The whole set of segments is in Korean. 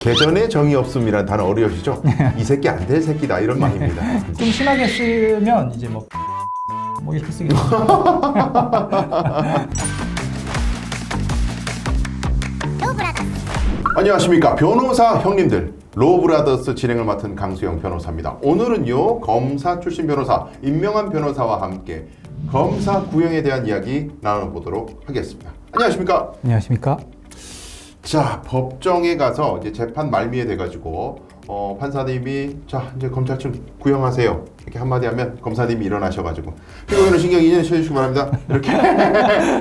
개전에 정이 없음이란 단어 어려우시죠? 이 새끼 안 될 새끼다 이런 말입니다. 좀 심하게 쓰면 이제 뭐 이렇게 쓰겠죠. 안녕하십니까 변호사 형님들, 로브라더스 진행을 맡은 강수영 변호사입니다. 오늘은요 검사 출신 변호사 임명한 변호사와 함께 검사 구형에 대한 이야기 나눠보도록 하겠습니다. 안녕하십니까? 안녕하십니까? 자, 법정에 가서 이제 재판 말미에 돼가지고 판사님이 자 이제 검찰청 구형하세요 이렇게 한마디 하면 검사님이 일어나셔가지고 피고인은 신경 2년 쉬어주시기 바랍니다 이렇게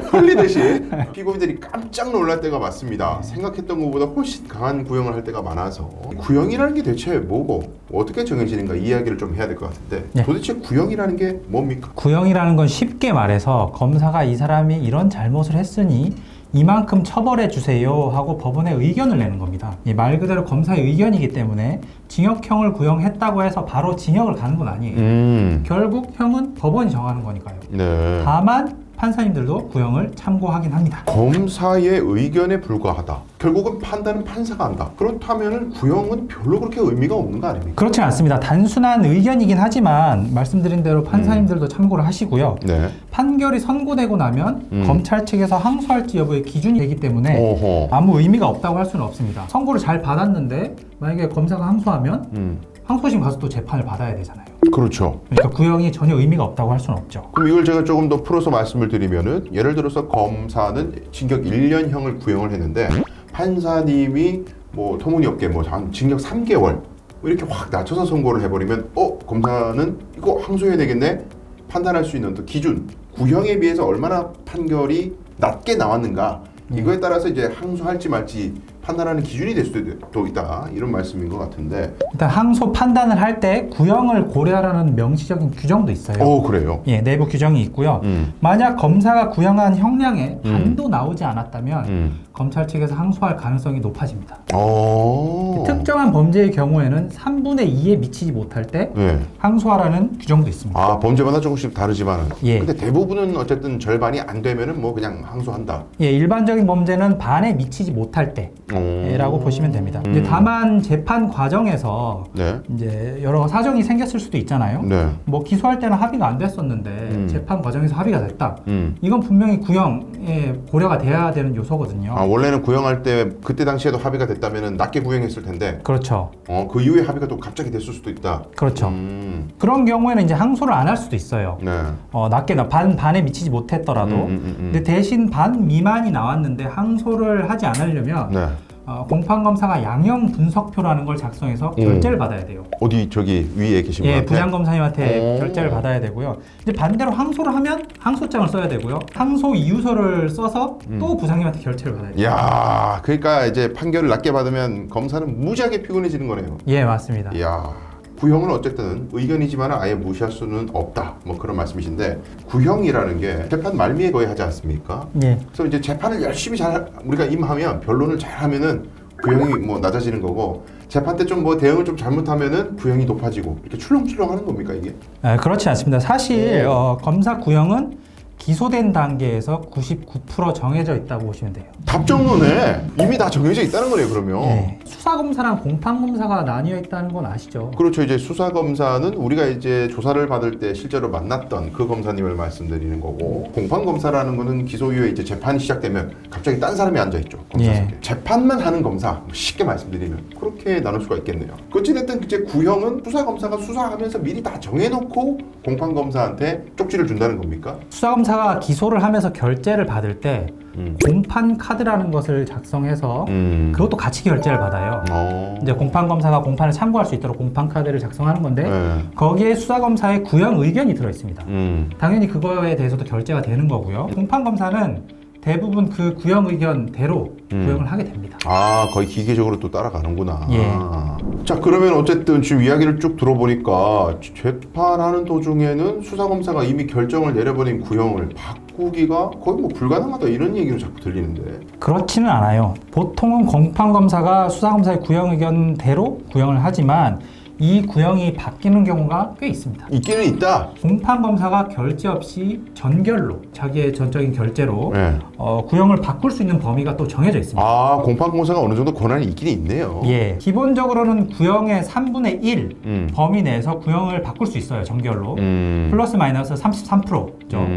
흘리듯이 피고인들이 깜짝 놀랄 때가 많습니다. 생각했던 것보다 훨씬 강한 구형을 할 때가 많아서 구형이라는 게 대체 뭐고 어떻게 정해지는가 이 이야기를 좀 해야 될 것 같은데 네. 도대체 구형이라는 게 뭡니까? 구형이라는 건 쉽게 말해서 검사가 이 사람이 이런 잘못을 했으니 이만큼 처벌해 주세요 하고 법원에 의견을 내는 겁니다. 말 그대로 검사의 의견이기 때문에 징역형을 구형했다고 해서 바로 징역을 가는 건 아니에요. 결국 형은 법원이 정하는 거니까요. 네. 다만 판사님들도 구형을 참고하긴 합니다. 검사의 의견에 불과하다. 결국은 판단은 판사가 한다. 그렇다면 구형은 별로 그렇게 의미가 없는 거 아닙니까? 그렇진 않습니다. 단순한 의견이긴 하지만 말씀드린 대로 판사님들도 참고를 하시고요. 네. 판결이 선고되고 나면 검찰 측에서 항소할지 여부의 기준이 되기 때문에 어허. 아무 의미가 없다고 할 수는 없습니다. 선고를 잘 받았는데 만약에 검사가 항소하면 항소심 가서 또 재판을 받아야 되잖아요. 그렇죠. 그러니까 구형이 전혀 의미가 없다고 할 수는 없죠. 그럼 이걸 제가 조금 더 풀어서 말씀을 드리면은 예를 들어서 검사는 징역 1년형을 구형을 했는데 판사님이 뭐 터무니없게 뭐 징역 3개월 이렇게 확 낮춰서 선고를 해버리면 검사는 이거 항소해야 되겠네 판단할 수 있는 또 기준 구형에 비해서 얼마나 판결이 낮게 나왔는가 이거에 따라서 이제 항소할지 말지 판단하는 기준이 될 수도 있다 이런 말씀인 것 같은데 일단 항소 판단을 할 때 구형을 고려하라는 명시적인 규정도 있어요. 그래요? 예, 내부 규정이 있고요. 만약 검사가 구형한 형량에 반도 나오지 않았다면 검찰 측에서 항소할 가능성이 높아집니다. 특정한 범죄의 경우에는 3분의 2에 미치지 못할 때 네. 항소하라는 규정도 있습니다. 아, 범죄마다 조금씩 다르지만은. 예. 근데 대부분은 어쨌든 절반이 안 되면은 뭐 그냥 항소한다. 예, 일반적인 범죄는 반에 미치지 못할 때라고 보시면 됩니다. 이제 다만 재판 과정에서 네. 이제 여러 사정이 생겼을 수도 있잖아요. 네. 뭐 기소할 때는 합의가 안 됐었는데 재판 과정에서 합의가 됐다. 이건 분명히 구형에 고려가 돼야 되는 요소거든요. 아, 원래는 구형할 때 그때 당시에도 합의가 됐다면은 낮게 구형했을 텐데. 그렇죠. 그 이후에 합의가 또 갑자기 됐을 수도 있다. 그렇죠. 그런 경우에는 이제 항소를 안 할 수도 있어요. 네. 낮게 반에 미치지 못했더라도. 근데 대신 반 미만이 나왔는데 항소를 하지 않으려면 네. 공판검사가 양형 분석표라는 걸 작성해서 결재를 받아야 돼요. 어디 저기 위에 계신 분한테? 예, 부장검사님한테 결재를 받아야 되고요. 이제 반대로 항소를 하면 항소장을 써야 되고요. 항소 이유서를 써서 또 부장님한테 결재를 받아야 돼요. 이야, 그러니까 이제 판결을 낮게 받으면 검사는 무지하게 피곤해지는 거네요. 예, 맞습니다. 이야. 구형은 어쨌든 의견이지만 아예 무시할 수는 없다. 뭐 그런 말씀이신데 구형이라는 게 재판 말미에 거의 하지 않습니까? 예. 그래서 이제 재판을 열심히 잘 우리가 임하면 변론을 잘하면은 구형이 뭐 낮아지는 거고 재판 때 좀 뭐 대응을 좀 잘못하면은 구형이 높아지고 이렇게 출렁출렁하는 겁니까 이게? 그렇지 않습니다. 사실 검사 구형은 기소된 단계에서 99% 정해져 있다고 보시면 돼요. 답정론에 이미 다 정해져 있다는 거네요 그러면. 예. 수사검사랑 공판검사가 나뉘어 있다는 건 아시죠? 그렇죠. 이제 수사검사는 우리가 이제 조사를 받을 때 실제로 만났던 그 검사님을 말씀드리는 거고 공판검사라는 거는 기소 이후에 이제 재판이 시작되면 갑자기 딴 사람이 앉아있죠. 검사석에. 예. 재판만 하는 검사 쉽게 말씀드리면 그렇게 나눌 수가 있겠네요. 어찌됐든 이제 구형은 수사검사가 수사하면서 미리 다 정해놓고 공판검사한테 쪽지를 준다는 겁니까? 수사검사가 기소를 하면서 결재를 받을 때 공판 카드라는 것을 작성해서 그것도 같이 결재를 받아요. 이제 공판검사가 공판을 참고할 수 있도록 공판 카드를 작성하는 건데 네. 거기에 수사검사의 구형 의견이 들어 있습니다. 당연히 그거에 대해서도 결재가 되는 거고요. 공판검사는 대부분 그 구형 의견대로 구형을 하게 됩니다. 아, 거의 기계적으로 또 따라가는구나. 예. 자, 그러면 어쨌든 지금 이야기를 쭉 들어보니까 재판하는 도중에는 수사검사가 이미 결정을 내려버린 구형을 바꾸기가 거의 뭐 불가능하다 이런 얘기로 자꾸 들리는데. 그렇지는 않아요. 보통은 공판검사가 수사검사의 구형 의견대로 구형을 하지만 이 구형이 바뀌는 경우가 꽤 있습니다. 있기는 있다. 공판검사가 결재 없이 전결로 자기의 전적인 결재로 네. 구형을 바꿀 수 있는 범위가 또 정해져 있습니다. 아, 공판검사가 어느 정도 권한이 있긴 있네요. 예, 기본적으로는 구형의 3분의 1 범위 내에서 구형을 바꿀 수 있어요. 전결로. 플러스 마이너스 33%죠.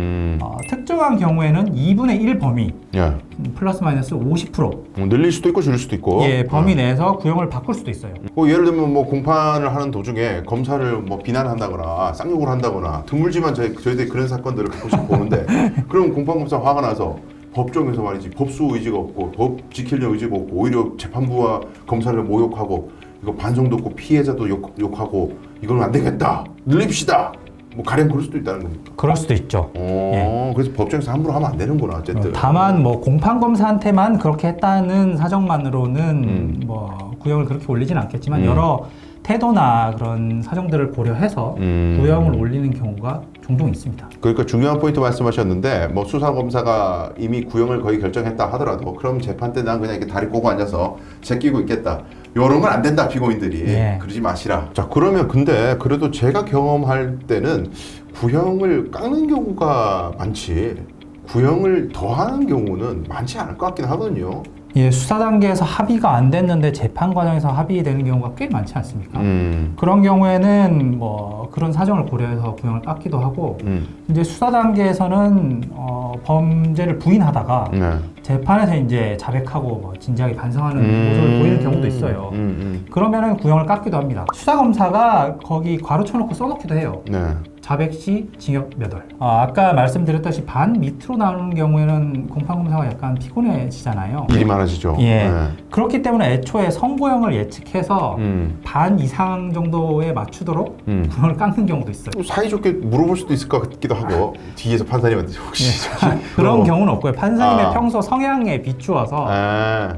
특정한 경우에는 2분의 1 범위 예. 플러스 마이너스 50% 늘릴 수도 있고 줄일 수도 있고. 예, 범위 내에서 구형을 바꿀 수도 있어요. 뭐 예를 들면 뭐 공판을 하는 도중에 검사를 뭐 비난한다거나 쌍욕을 한다거나 드물지만 저희들이 그런 사건들을 가끔씩 보는데 그럼 공판검사 화가 나서 법정에서 말이지 법수 의지가 없고 법 지키려는 의지가 없고 오히려 재판부와 검사를 모욕하고 이거 반성도 없고 피해자도 욕하고 이건 안 되겠다 늘립시다 뭐 가령 그럴 수도 있다는 겁니까? 그럴 수도 있죠. 그래서 법정에서 함부로 하면 안 되는구나 어쨌든. 다만 뭐 공판검사한테만 그렇게 했다는 사정만으로는 뭐 구형을 그렇게 올리진 않겠지만 여러 태도나 그런 사정들을 고려해서 구형을 올리는 경우가 종종 있습니다. 그러니까 중요한 포인트 말씀하셨는데 뭐 수사검사가 이미 구형을 거의 결정했다 하더라도 그럼 재판 때 난 그냥 이렇게 다리 꼬고 앉아서 제끼고 있겠다. 이런 건 안 된다 피고인들이. 예. 그러지 마시라. 자 그러면 근데 그래도 제가 경험할 때는 구형을 깎는 경우가 많지 구형을 더하는 경우는 많지 않을 것 같긴 하거든요. 예, 수사 단계에서 합의가 안 됐는데 재판 과정에서 합의되는 경우가 꽤 많지 않습니까? 그런 경우에는 뭐 그런 사정을 고려해서 구형을 깎기도 하고 이제 수사 단계에서는 범죄를 부인하다가 네. 재판에서 이제 자백하고 뭐 진지하게 반성하는 모습을 보이는 경우도 있어요. 그러면은 구형을 깎기도 합니다. 수사 검사가 거기 괄호쳐놓고 써놓기도 해요. 네. 자백 시 징역 몇 월. 아까 말씀드렸듯이 반 밑으로 나오는 경우에는 공판검사가 약간 피곤해지잖아요. 일이 많아지죠. 예. 네. 그렇기 때문에 애초에 선고형을 예측해서 반 이상 정도에 맞추도록 구형을 깎는 경우도 있어요. 사이좋게 물어볼 수도 있을 것 같기도 하고 뒤에서 판사님한테 혹시 그런 경우는 없고요. 판사님의 평소 성향에 비추어서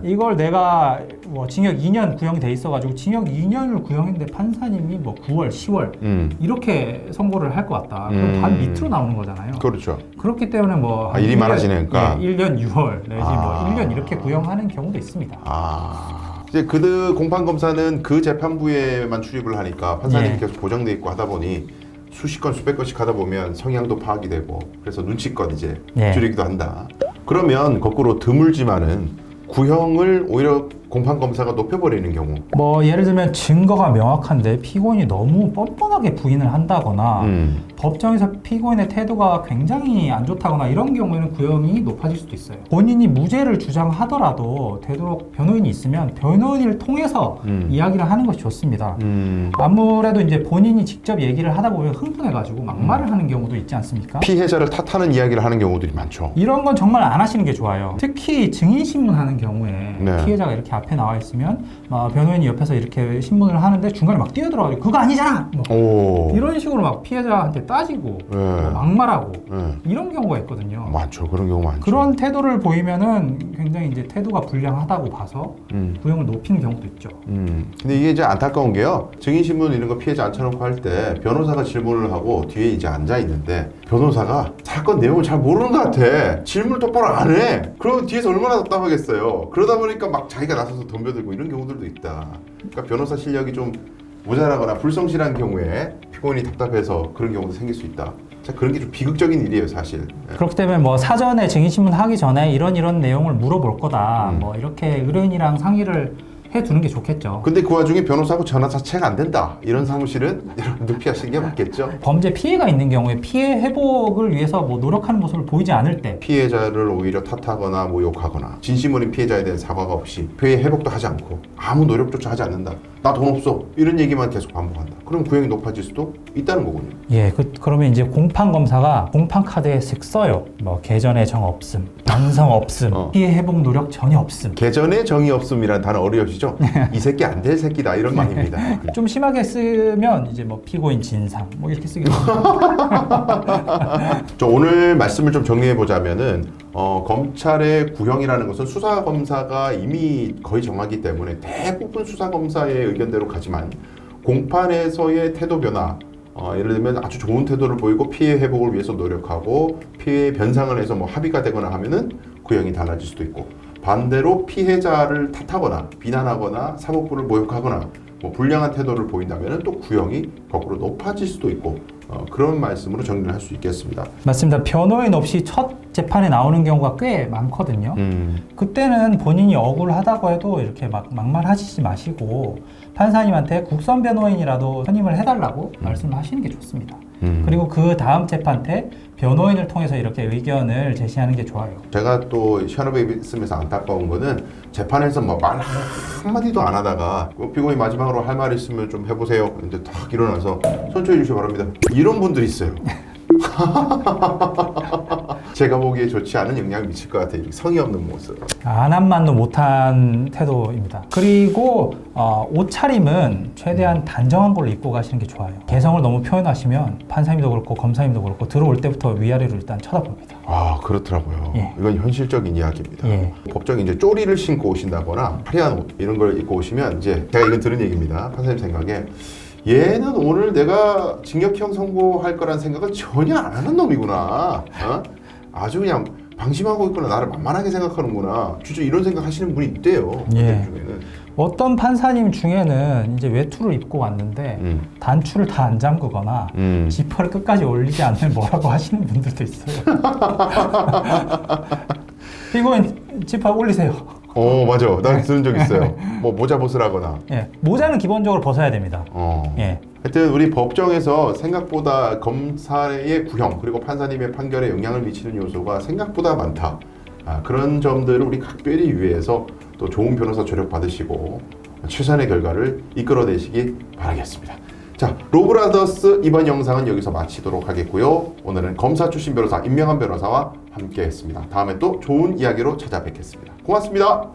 이걸 내가 뭐 징역 2년 구형이 돼 있어가지고 징역 2년을 구형했는데 판사님이 뭐 9월, 10월 이렇게 선고를 할 것 같다. 그럼 반 밑으로 나오는 거잖아요. 그렇죠. 그렇기 때문에 뭐 일이 많아지니까 1년 6월 내지 뭐 1년 이렇게 구형하는 경우도 있습니다. 이제 그 공판검사는 그 재판부에만 출입을 하니까 판사님이 예. 계속 보정돼 있고 하다 보니 수십 건 수백 건씩 하다 보면 성향도 파악이 되고 그래서 눈치껏 이제 예. 줄이기도 한다. 그러면 거꾸로 드물지만은 구형을 오히려 공판검사가 높여버리는 경우. 뭐 예를 들면 증거가 명확한데 피고인이 너무 뻔뻔하게 부인을 한다거나 법정에서 피고인의 태도가 굉장히 안 좋다거나 이런 경우에는 구형이 높아질 수도 있어요. 본인이 무죄를 주장하더라도 되도록 변호인이 있으면 변호인을 통해서 이야기를 하는 것이 좋습니다. 아무래도 이제 본인이 직접 얘기를 하다 보면 흥분해가지고 막말을 하는 경우도 있지 않습니까? 피해자를 탓하는 이야기를 하는 경우들이 많죠. 이런 건 정말 안 하시는 게 좋아요. 특히 증인신문 하는 경우에 네. 피해자가 이렇게 앞에 나와 있으면 변호인이 옆에서 이렇게 신문을 하는데 중간에 막 뛰어들어가지고 그거 아니잖아! 뭐 이런 식으로 막 피해자한테 따지고 뭐 막말하고 이런 경우가 있거든요. 많죠. 그런 경우 많죠. 그런 태도를 보이면은 굉장히 이제 태도가 불량하다고 봐서 구형을 높이는 경우도 있죠. 근데 이게 이제 안타까운 게요. 증인신문 이런 거 피해자 앉혀놓고 할 때 변호사가 질문을 하고 뒤에 이제 앉아 있는데 변호사가 사건 내용을 잘 모르는 것 같아. 질문을 똑바로 안 해. 그럼 뒤에서 얼마나 답답하겠어요. 그러다 보니까 막 자기가 나서서 덤벼들고 이런 경우들도 있다. 그러니까 변호사 실력이 좀 모자라거나 불성실한 경우에 피고인이 답답해서 그런 경우도 생길 수 있다. 자, 그런 게 좀 비극적인 일이에요, 사실. 그렇기 때문에 뭐 사전에 증인신문 하기 전에 이런 내용을 물어볼 거다. 뭐 이렇게 의뢰인이랑 상의를 해두는 게 좋겠죠. 근데 그 와중에 변호사하고 전화 자체가 안 된다. 이런 사무실은 여러분들 피하시는 게 맞겠죠? 범죄 피해가 있는 경우에 피해 회복을 위해서 뭐 노력하는 모습을 보이지 않을 때 피해자를 오히려 탓하거나 모욕하거나 진심 어린 피해자에 대한 사과가 없이 피해 회복도 하지 않고 아무 노력조차 하지 않는다. 나 돈 없어. 이런 얘기만 계속 반복한다. 그럼 구형이 높아질 수도 있다는 거군요. 예, 그러면 이제 공판검사가 공판카드에 쓱 써요. 뭐 개전의 정 없음, 완성 없음, 피해 회복 노력 전혀 없음. 개전의 정의 없음이라는 단어 어려우시죠? 이 새끼 안 될 새끼다 이런 말입니다. 좀 심하게 쓰면 이제 뭐 피고인 진상 뭐 이렇게 쓰기도 저 오늘 말씀을 좀 정리해 보자면은 검찰의 구형이라는 것은 수사검사가 이미 거의 정하기 때문에 대부분 수사검사의 의견대로 가지만 공판에서의 태도 변화 예를 들면 아주 좋은 태도를 보이고 피해 회복을 위해서 노력하고 피해 변상을 해서 뭐 합의가 되거나 하면은 구형이 달라질 수도 있고 반대로 피해자를 탓하거나 비난하거나 사법부를 모욕하거나 뭐 불량한 태도를 보인다면 또 구형이 거꾸로 높아질 수도 있고 그런 말씀으로 정리를 할 수 있겠습니다. 맞습니다. 변호인 없이 첫 재판에 나오는 경우가 꽤 많거든요. 그때는 본인이 억울하다고 해도 이렇게 막 막말하시지 마시고 판사님한테 국선 변호인이라도 선임을 해달라고 말씀을 하시는 게 좋습니다. 그리고 그 다음 재판 때 변호인을 통해서 이렇게 의견을 제시하는 게 좋아요. 제가 또 현업에 있으면서 안타까운 거는 재판에서 뭐 말 한마디도 안 하다가 피고인 마지막으로 할 말 있으면 좀 해보세요. 근데 딱 일어나서 선처해 주시기 바랍니다. 이런 분들이 있어요. 제가 보기에 좋지 않은 영향을 미칠 것 같아요. 성의 없는 모습. 안한만도 못한 태도입니다. 그리고 옷차림은 최대한 단정한 걸로 입고 가시는 게 좋아요. 개성을 너무 표현하시면 판사님도 그렇고 검사님도 그렇고 들어올 때부터 위아래로 일단 쳐다봅니다. 아 그렇더라고요. 예. 이건 현실적인 이야기입니다. 예. 법정에 이제 쪼리를 신고 오신다거나 화려한 옷 이런 걸 입고 오시면 이제 제가 이건 들은 얘기입니다. 판사님 생각에 얘는 오늘 내가 징역형 선고할 거란 생각을 전혀 안 하는 놈이구나. 아주 그냥 방심하고 있구나. 나를 만만하게 생각하는구나. 주저 이런 생각 하시는 분이 있대요. 예. 중에는. 어떤 판사님 중에는 이제 외투를 입고 왔는데 단추를 다 안 잠그거나 지퍼를 끝까지 올리지 않는 뭐라고 하시는 분들도 있어요. 피고인 지퍼 올리세요. 맞아. 나 들은 적 있어요. 뭐 모자 벗으라거나. 예, 모자는 기본적으로 벗어야 됩니다. 예. 하여튼 우리 법정에서 생각보다 검사의 구형 그리고 판사님의 판결에 영향을 미치는 요소가 생각보다 많다. 그런 점들을 우리 각별히 위해서 또 좋은 변호사 조력 받으시고 최선의 결과를 이끌어내시기 바라겠습니다. 자, 로브라더스 이번 영상은 여기서 마치도록 하겠고요. 오늘은 검사 출신 변호사 임명한 변호사와 함께 했습니다. 다음에 또 좋은 이야기로 찾아뵙겠습니다. 고맙습니다.